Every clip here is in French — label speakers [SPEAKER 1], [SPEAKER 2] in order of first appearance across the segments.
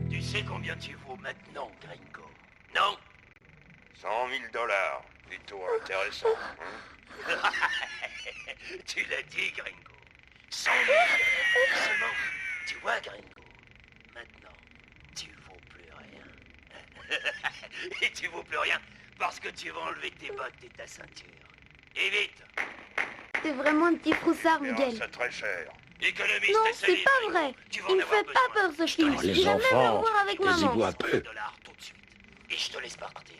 [SPEAKER 1] Tu sais combien tu vaux maintenant, Gringo? Non?
[SPEAKER 2] 100 000 $. Des taux intéressants. Hein?
[SPEAKER 1] Tu l'as dit, Gringo. 100 000 seulement. Tu vois, Gringo, maintenant, tu vaux plus rien. Et tu vaux plus rien parce que tu vas enlever tes bottes et ta ceinture. Et vite!
[SPEAKER 3] T'es vraiment un petit froussard,
[SPEAKER 2] Et
[SPEAKER 3] Miguel.
[SPEAKER 2] ça très cher.
[SPEAKER 1] Économiste
[SPEAKER 3] Non,
[SPEAKER 1] et
[SPEAKER 3] c'est
[SPEAKER 1] solide,
[SPEAKER 3] pas
[SPEAKER 1] Gringo.
[SPEAKER 3] vrai.
[SPEAKER 1] Tu vas
[SPEAKER 3] Il
[SPEAKER 1] en
[SPEAKER 3] me
[SPEAKER 1] avoir
[SPEAKER 3] fait pas
[SPEAKER 1] besoin.
[SPEAKER 3] peur, ce
[SPEAKER 1] Je te
[SPEAKER 3] film.
[SPEAKER 1] laisse
[SPEAKER 4] Les
[SPEAKER 3] Il va même le
[SPEAKER 4] enfants,
[SPEAKER 3] voir avec
[SPEAKER 4] taisez-vous
[SPEAKER 3] maman.
[SPEAKER 4] un peu.
[SPEAKER 1] $100 tout de suite. Et je te laisse partir.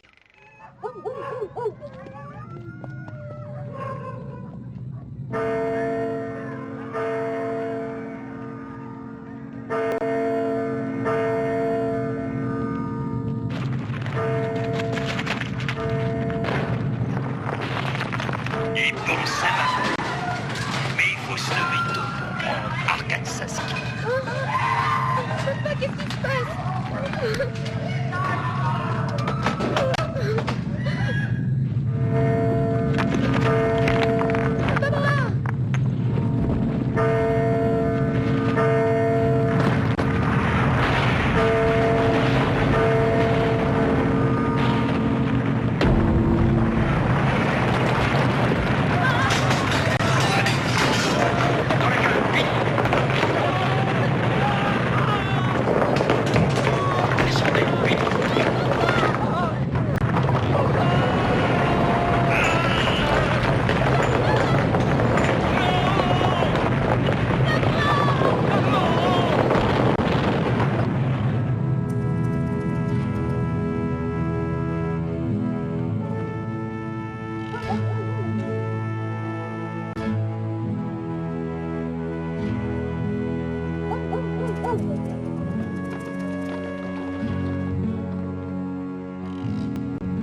[SPEAKER 1] Et bon, ça va. Mais il faut se lever tôt pour prendre Arcade Sasuke.
[SPEAKER 3] Je sais pas qu'est-ce qui se passe.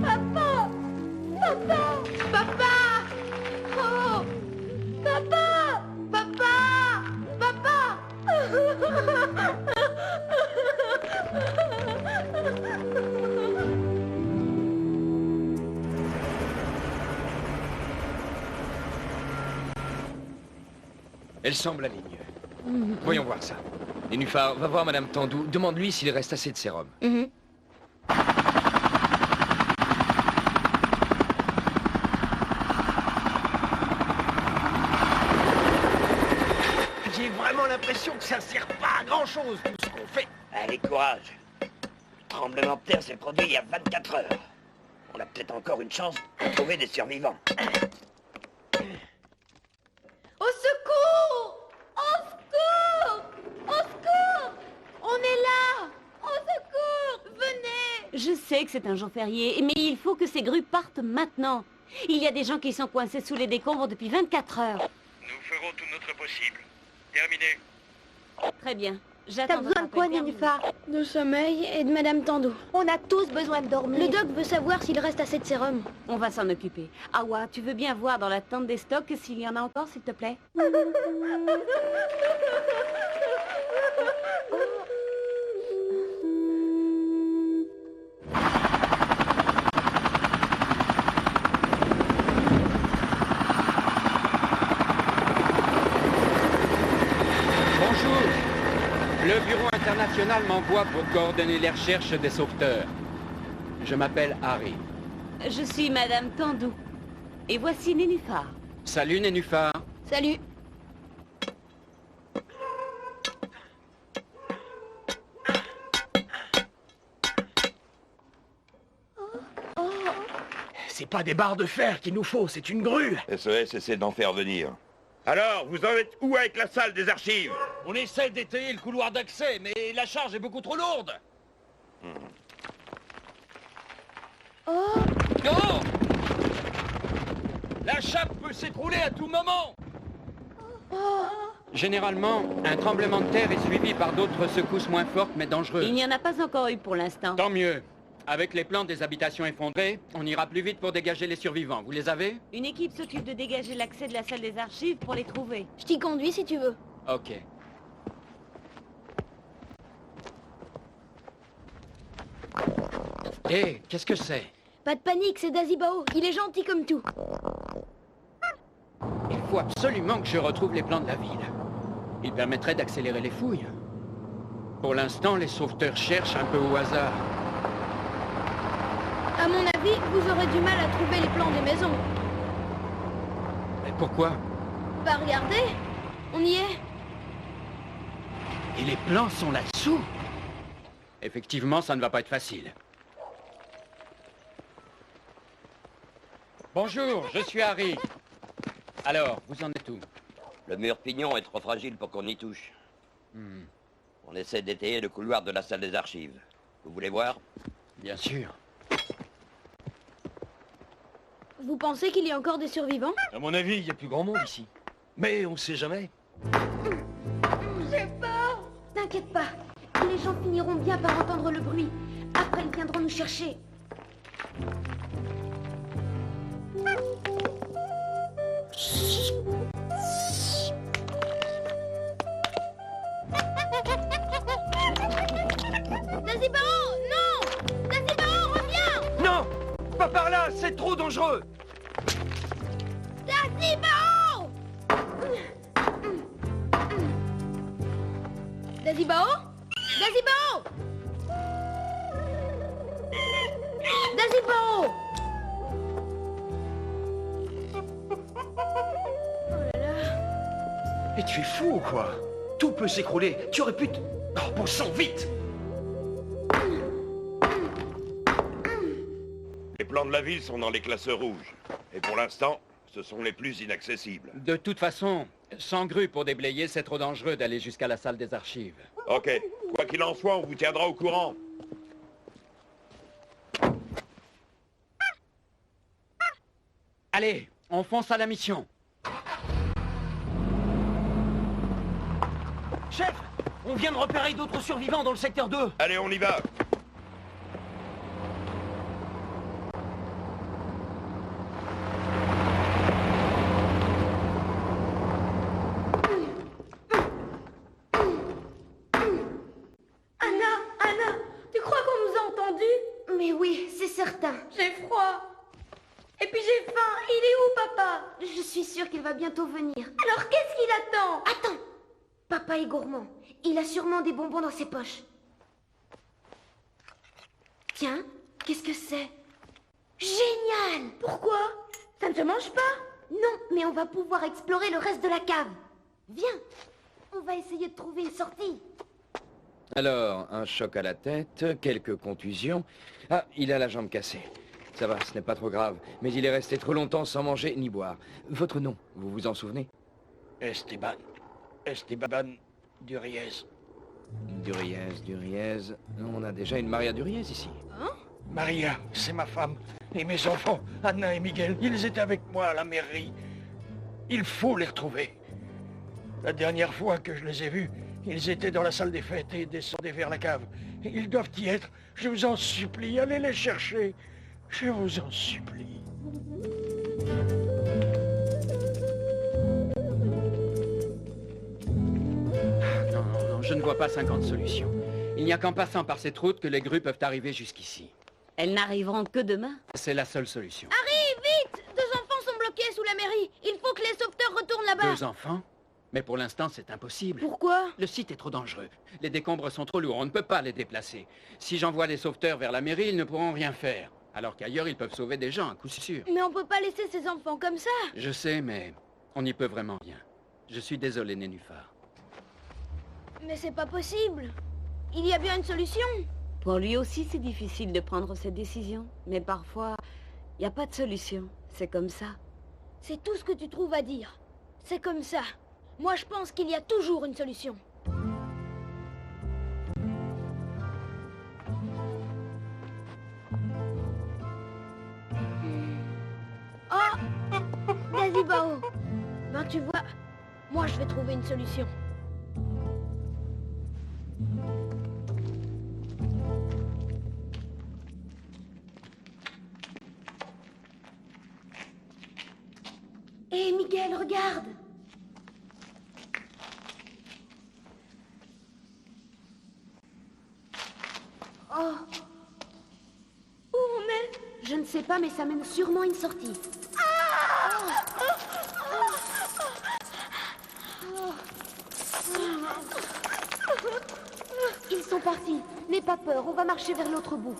[SPEAKER 3] Papa! Papa! Papa! Papa! Oh! Papa! Papa! Papa!
[SPEAKER 5] Elle semble alignée. Voyons voir ça. Nénuphar, va voir Madame Tandou. Demande-lui s'il reste assez de sérum.
[SPEAKER 1] J'ai vraiment l'impression que ça sert pas à grand-chose, tout ce qu'on fait. Allez, courage. Le tremblement de terre s'est produit il y a 24 heures. On a peut-être encore une chance de trouver des survivants.
[SPEAKER 3] Au secours! Au secours! Au secours! On est là! Au secours! Venez!
[SPEAKER 6] Je sais que c'est un jour férié, mais il faut que ces grues partent maintenant. Il y a des gens qui sont coincés sous les décombres depuis 24 heures.
[SPEAKER 2] Nous ferons tout notre possible. Terminé.
[SPEAKER 6] Très bien.
[SPEAKER 3] T'as
[SPEAKER 6] J'attends
[SPEAKER 3] besoin de quoi, Nénuphar? De sommeil et de Madame Tando. On a tous besoin de dormir. Le doc veut savoir s'il reste assez de sérum.
[SPEAKER 6] On va s'en occuper. Awa, tu veux bien voir dans la tente des stocks s'il y en a encore, s'il te plaît?
[SPEAKER 7] Bonjour. Le Bureau international m'envoie pour coordonner les recherches des sauveteurs. Je m'appelle Harry.
[SPEAKER 6] Je suis Madame Tandou. Et voici Nénuphar.
[SPEAKER 7] Salut, Nénuphar.
[SPEAKER 3] Salut.
[SPEAKER 1] C'est pas des barres de fer qu'il nous faut, c'est une grue.
[SPEAKER 2] SES essaie d'en faire venir. Alors, vous en êtes où avec la salle des archives?
[SPEAKER 5] On essaie d'étayer le couloir d'accès, mais la charge est beaucoup trop lourde.
[SPEAKER 3] Oh,
[SPEAKER 5] Oh! La chape peut s'écrouler à tout moment.
[SPEAKER 7] Généralement, un tremblement de terre est suivi par d'autres secousses moins fortes mais dangereuses.
[SPEAKER 6] Il n'y en a pas encore eu pour l'instant.
[SPEAKER 7] Tant mieux. Avec les plans des habitations effondrées, on ira plus vite pour dégager les survivants. Vous les avez?
[SPEAKER 6] Une équipe s'occupe de dégager l'accès de la salle des archives pour les trouver.
[SPEAKER 3] je t'y conduis si tu veux.
[SPEAKER 7] Ok. Hé, qu'est-ce que c'est?
[SPEAKER 3] Pas de panique, c'est Dazibao. Il est gentil comme tout.
[SPEAKER 7] Il faut absolument que je retrouve les plans de la ville. Ils permettraient d'accélérer les fouilles. Pour l'instant, les sauveteurs cherchent un peu au hasard.
[SPEAKER 3] À mon avis, vous aurez du mal à trouver les plans des maisons.
[SPEAKER 7] Mais pourquoi?
[SPEAKER 3] Bah regardez, on y est.
[SPEAKER 7] Et les plans sont là-dessous? Effectivement, ça ne va pas être facile. Bonjour, je suis Harry. Alors, vous en êtes où?
[SPEAKER 4] Le mur pignon est trop fragile pour qu'on y touche. On essaie d'étayer le couloir de la salle des archives. Vous voulez voir?
[SPEAKER 7] Bien sûr.
[SPEAKER 3] Vous pensez qu'il y a encore des survivants?
[SPEAKER 1] À mon avis, il y a plus grand monde ici. Mais on sait jamais.
[SPEAKER 3] J'ai peur. T'inquiète pas, les gens finiront bien par entendre le bruit. Après, ils viendront nous chercher. Dazibao, non! Dazibao, reviens!
[SPEAKER 1] Non! Pas par là, c'est trop dangereux!
[SPEAKER 3] Dazibao! Dazibao? Dazibao! Dazibao! Oh là là.
[SPEAKER 1] Mais tu es fou ou quoi? Tout peut s'écrouler. Tu aurais pu te... Oh, bon sang, vite!
[SPEAKER 2] Les plans de la ville sont dans les classeurs rouges. Et pour l'instant, ce sont les plus inaccessibles.
[SPEAKER 7] De toute façon, sans grue pour déblayer, c'est trop dangereux d'aller jusqu'à la salle des archives.
[SPEAKER 2] Ok. Quoi qu'il en soit, on vous tiendra au courant.
[SPEAKER 7] Allez, on fonce à la mission.
[SPEAKER 1] Chef! On vient de repérer d'autres survivants dans le secteur 2.
[SPEAKER 2] Allez, on y va.
[SPEAKER 3] Anna, tu crois qu'on nous a entendus? Mais oui, c'est certain. J'ai froid. Et puis j'ai faim. Il est où, papa? Je suis sûre qu'il va bientôt venir. Alors qu'est-ce qu'il attend? Attends. Papa est gourmand. Il a sûrement des bonbons dans ses poches. Tiens, qu'est-ce que c'est? Génial! Pourquoi? Ça ne se mange pas? Non, mais on va pouvoir explorer le reste de la cave. Viens, on va essayer de trouver une sortie.
[SPEAKER 5] Alors, un choc à la tête, quelques contusions. Ah, il a la jambe cassée. Ça va, ce n'est pas trop grave. Mais il est resté trop longtemps sans manger ni boire. Votre nom, vous vous en souvenez?
[SPEAKER 1] Esteban Duriez.
[SPEAKER 5] Duriez. On a déjà une Maria Duriez ici.
[SPEAKER 1] Maria, c'est ma femme. Et mes enfants, Anna et Miguel, ils étaient avec moi à la mairie. Il faut les retrouver. La dernière fois que je les ai vus, ils étaient dans la salle des fêtes et descendaient vers la cave. Ils doivent y être. Je vous en supplie, allez les chercher. Je vous en supplie.
[SPEAKER 7] Non, je ne vois pas 50 solutions. Il n'y a qu'en passant par cette route que les grues peuvent arriver jusqu'ici.
[SPEAKER 6] Elles n'arriveront que demain.
[SPEAKER 7] C'est la seule solution.
[SPEAKER 3] Harry, vite! 2 enfants sont bloqués sous la mairie. Il faut que les sauveteurs retournent là-bas.
[SPEAKER 7] 2 enfants? Mais pour l'instant, c'est impossible.
[SPEAKER 3] Pourquoi?
[SPEAKER 7] Le site est trop dangereux. Les décombres sont trop lourds, on ne peut pas les déplacer. Si j'envoie les sauveteurs vers la mairie, ils ne pourront rien faire. Alors qu'ailleurs, ils peuvent sauver des gens, à coup sûr.
[SPEAKER 3] Mais on peut pas laisser ces enfants comme ça.
[SPEAKER 7] Je sais, mais on n'y peut vraiment rien. Je suis désolé, Nénuphar.
[SPEAKER 3] Mais c'est pas possible. Il y a bien une solution.
[SPEAKER 6] Pour lui aussi, c'est difficile de prendre cette décision. Mais parfois, il n'y a pas de solution. C'est comme ça.
[SPEAKER 3] C'est tout ce que tu trouves à dire. C'est comme ça. Moi, je pense qu'il y a toujours une solution. Oh, Dazibao. Ben, tu vois, moi, je vais trouver une solution. Hé, Miguel, regarde! Oh! Où on est? Je ne sais pas, mais ça mène sûrement à une sortie. Ils sont partis. N'aie pas peur, on va marcher vers l'autre bout.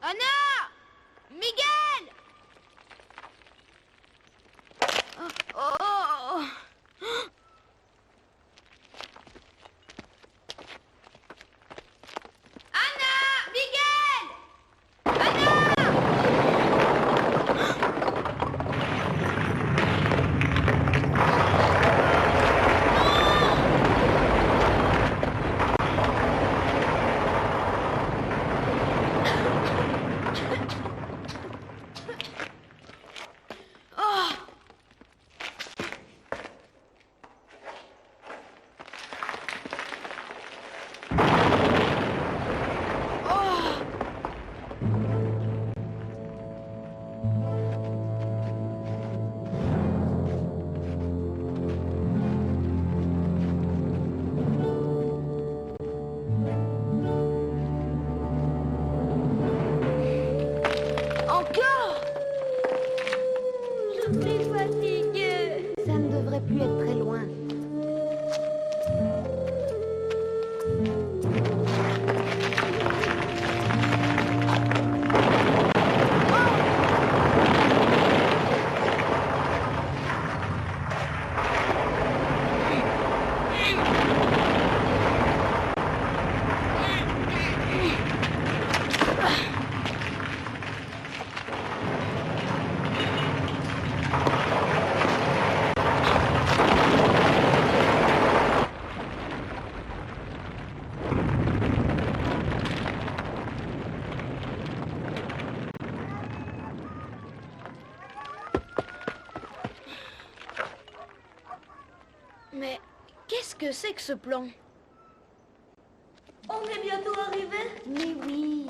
[SPEAKER 3] Anna! Miguel! Oh! Anna! Miguel! Anna! Encore! Je suis fatiguée. Ça ne devrait plus être très loin. Mais qu'est-ce que c'est que ce plan? On est bientôt arrivé? Mais oui.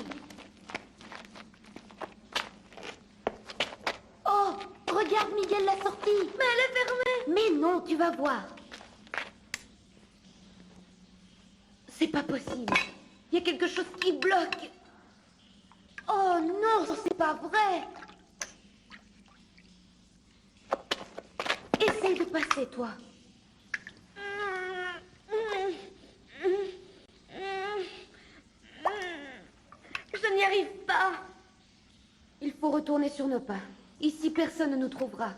[SPEAKER 3] Oh, regarde Miguel, la sortie. Mais elle est fermée. Mais non, tu vas voir. C'est pas possible. Il y a quelque chose qui bloque. Oh non, c'est pas vrai. Essaye de passer, toi. Je n'y arrive pas. Il faut retourner sur nos pas. Ici, personne ne nous trouvera.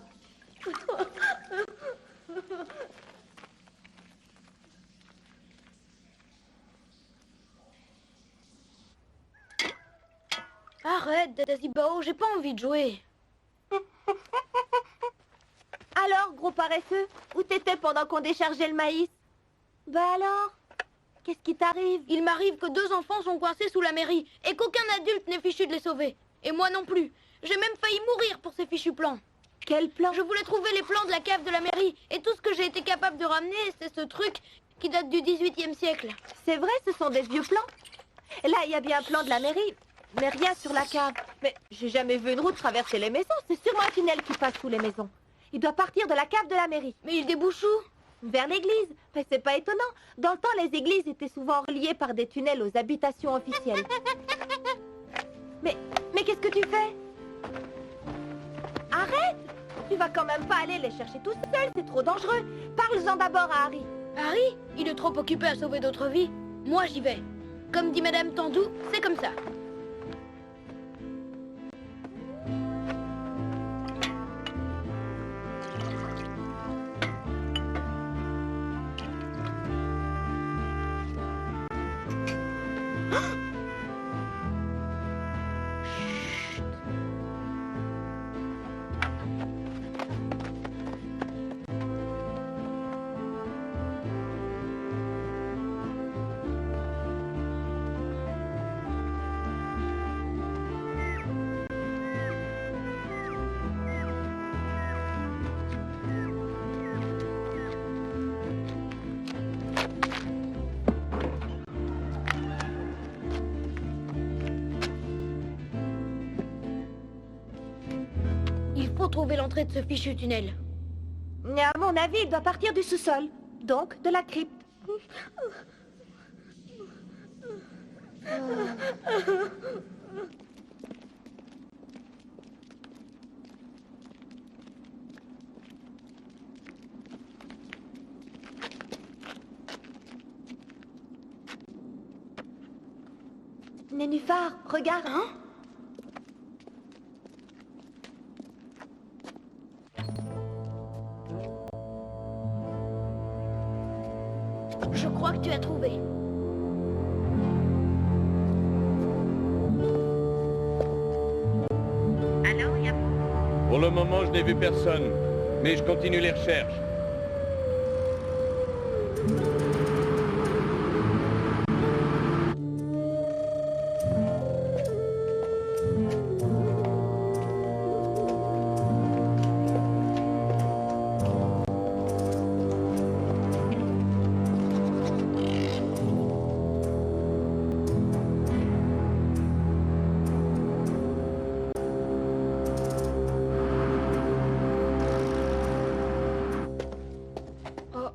[SPEAKER 3] Arrête, Dazibao, j'ai pas envie de jouer.
[SPEAKER 8] Alors, gros paresseux, où t'étais pendant qu'on déchargeait le maïs? Bah alors? Qu'est-ce qui t'arrive?
[SPEAKER 3] Il m'arrive que 2 enfants sont coincés sous la mairie et qu'aucun adulte n'est fichu de les sauver. Et moi non plus. J'ai même failli mourir pour ces fichus plans.
[SPEAKER 8] Quel plan?
[SPEAKER 3] Je voulais trouver les plans de la cave de la mairie et tout ce que j'ai été capable de ramener, c'est ce truc qui date du 18e siècle.
[SPEAKER 8] C'est vrai, ce sont des vieux plans. Là, il y a bien un plan de la mairie, mais rien sur la cave. Mais j'ai jamais vu une route traverser les maisons. C'est sûrement un tunnel qui passe sous les maisons. Il doit partir de la cave de la mairie.
[SPEAKER 3] Mais il débouche où?
[SPEAKER 8] Vers l'église. Mais c'est pas étonnant. Dans le temps, les églises étaient souvent reliées par des tunnels aux habitations officielles. Mais qu'est-ce que tu fais? Arrête! Tu vas quand même pas aller les chercher tout seul, c'est trop dangereux. Parle-en d'abord à Harry.
[SPEAKER 3] Harry, il est trop occupé à sauver d'autres vies. Moi, j'y vais. Comme dit Madame Tandou, c'est comme ça. Il faut trouver l'entrée de ce fichu tunnel.
[SPEAKER 8] Mais à mon avis, il doit partir du sous-sol. Donc, de la crypte. Nénuphar, regarde.
[SPEAKER 3] Hein? Je crois que tu as trouvé.
[SPEAKER 9] Pour le moment, je n'ai vu personne, mais je continue les recherches.
[SPEAKER 3] Oh,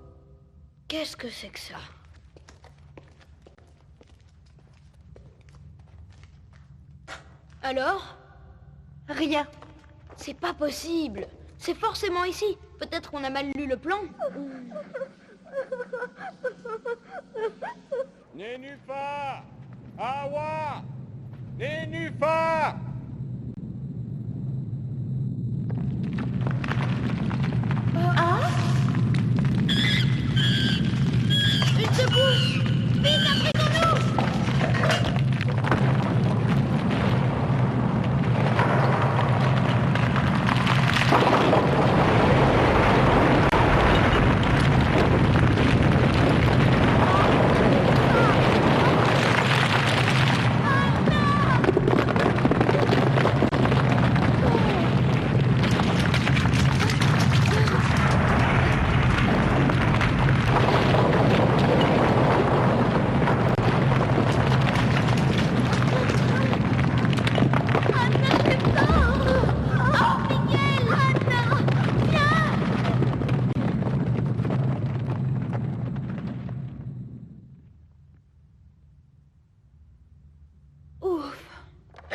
[SPEAKER 3] qu'est-ce que c'est que ça? Alors?
[SPEAKER 8] Rien.
[SPEAKER 3] C'est pas possible. C'est forcément ici. Peut-être qu'on a mal lu le plan.
[SPEAKER 9] Nénuphar! Awa! Nénuphar!
[SPEAKER 3] Une secousse! Vite, appuyons-nous!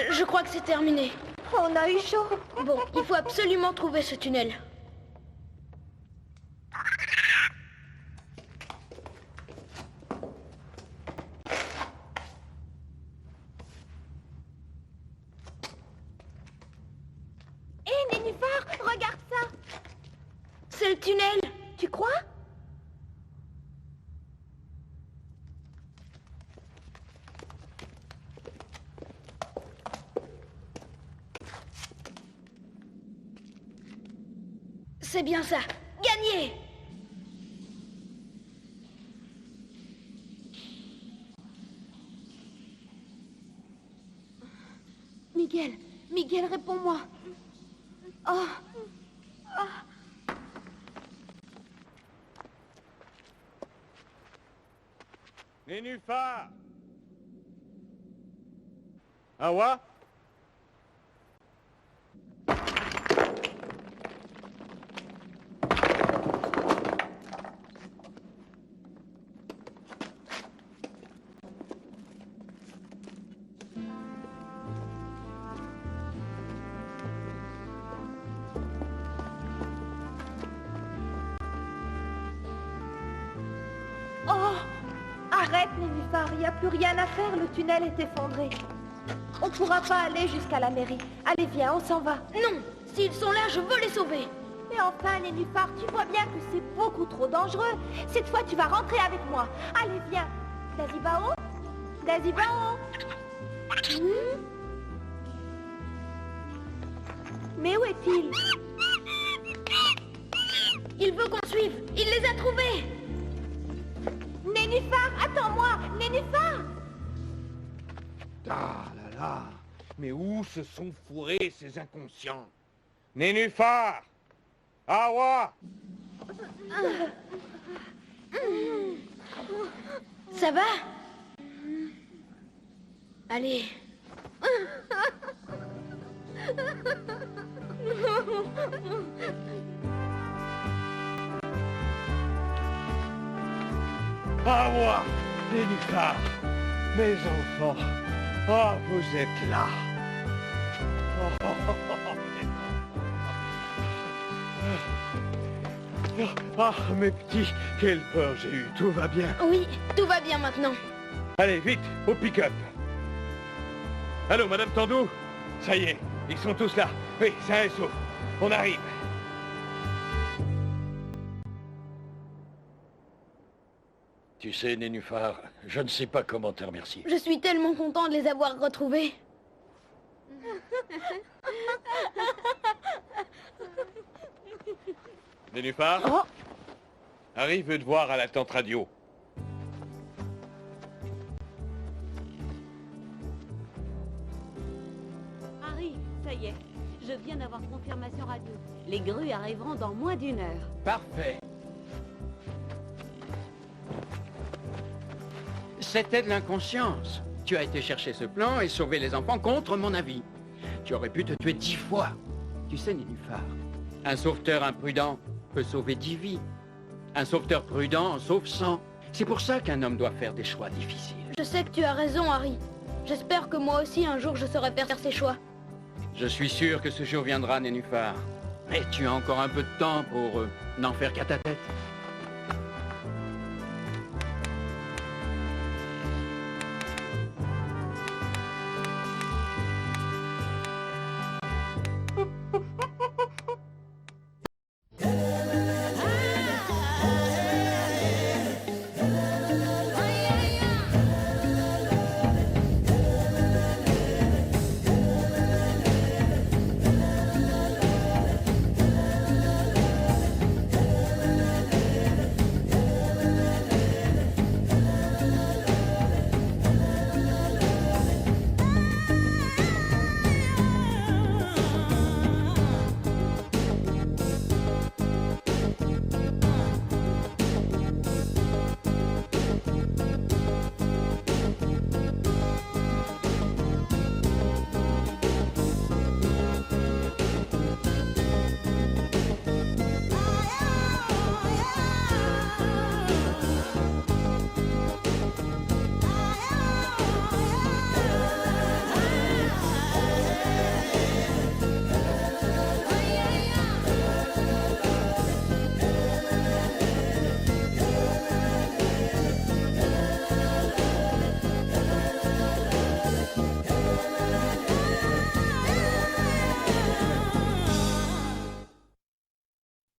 [SPEAKER 3] Je crois que c'est terminé.
[SPEAKER 8] On a eu chaud.
[SPEAKER 3] Bon, il faut absolument trouver ce tunnel.
[SPEAKER 8] Hé, Nénuphar, regarde ça.
[SPEAKER 3] C'est le tunnel.
[SPEAKER 8] Tu crois?
[SPEAKER 3] C'est bien ça. Gagné!
[SPEAKER 8] Miguel, Miguel, réponds-moi. Oh.
[SPEAKER 9] Nénuphar! Awa?
[SPEAKER 8] Oh! Arrête, Nénuphar, il n'y a plus rien à faire, le tunnel est effondré. On pourra pas aller jusqu'à la mairie. Allez, viens, on s'en va.
[SPEAKER 3] Non, s'ils sont là, je veux les sauver.
[SPEAKER 8] Mais enfin, Nénuphar, tu vois bien que c'est beaucoup trop dangereux. Cette fois, tu vas rentrer avec moi. Allez, viens. Dazibao? Dazibao? Mais où est-il?
[SPEAKER 3] Il veut qu'on suive. Il les a trouvés.
[SPEAKER 8] Nénuphar, attends-moi. Nénuphar!
[SPEAKER 9] Ah là là. Mais où se sont fourrés ces inconscients? Nénuphar! Awa!
[SPEAKER 3] Ça va? Allez.
[SPEAKER 9] Awa! Nénuphar! Mes enfants! Ah, vous êtes là! Ah, mes petits, quelle peur j'ai eu. Tout va bien.
[SPEAKER 3] Oui, tout va bien maintenant.
[SPEAKER 9] Allez, vite, au pick-up. Allô, Madame Tandou? Ça y est, ils sont tous là. Oui, sain et sauf. On arrive.
[SPEAKER 10] Tu sais, Nénuphar, je ne sais pas comment te remercier.
[SPEAKER 3] Je suis tellement content de les avoir retrouvés.
[SPEAKER 9] Nénuphar?
[SPEAKER 8] Oh!
[SPEAKER 9] Harry veut te voir à la tente radio.
[SPEAKER 6] Harry, ça y est. Je viens d'avoir confirmation radio. Les grues arriveront dans moins d'1 heure.
[SPEAKER 7] Parfait. C'était de l'inconscience. Tu as été chercher ce plan et sauver les enfants contre mon avis. Tu aurais pu te tuer 10 fois. Tu sais, Nénuphar, un sauveteur imprudent peut sauver 10 vies. Un sauveteur prudent en sauve 100. C'est pour ça qu'un homme doit faire des choix difficiles.
[SPEAKER 3] Je sais que tu as raison, Harry. J'espère que moi aussi, un jour, je saurai faire ces choix.
[SPEAKER 7] Je suis sûr que ce jour viendra, Nénuphar. Mais tu as encore un peu de temps pour n'en faire qu'à ta tête.